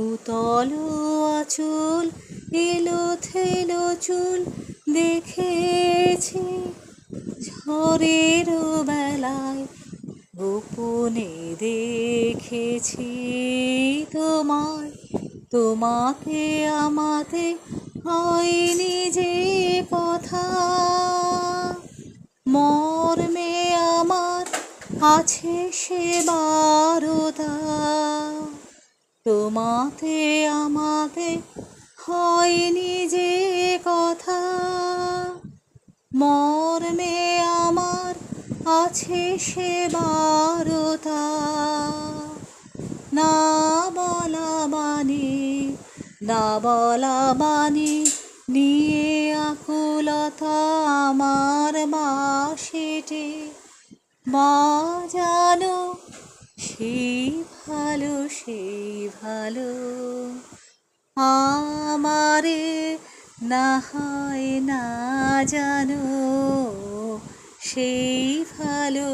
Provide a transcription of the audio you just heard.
উতল আঁচল এলো থেলো চুল দেখেছি ঝড়ের বেলায় গোপনে দেখেছি তোমায় তোমাকে আমাতে হয়নি যে কথা মর্মে আমার আছে সে বারতা তোমাতে আমাতে হয়নি যে কথা মর্মে আমার আছে সে বারতা না বলা বাণী না বলা বাণী নিয়ে আকুলতা আমার বাঁশিটি বাজানো সেই ভালো আমারে না হয় না জানো সেই ভালো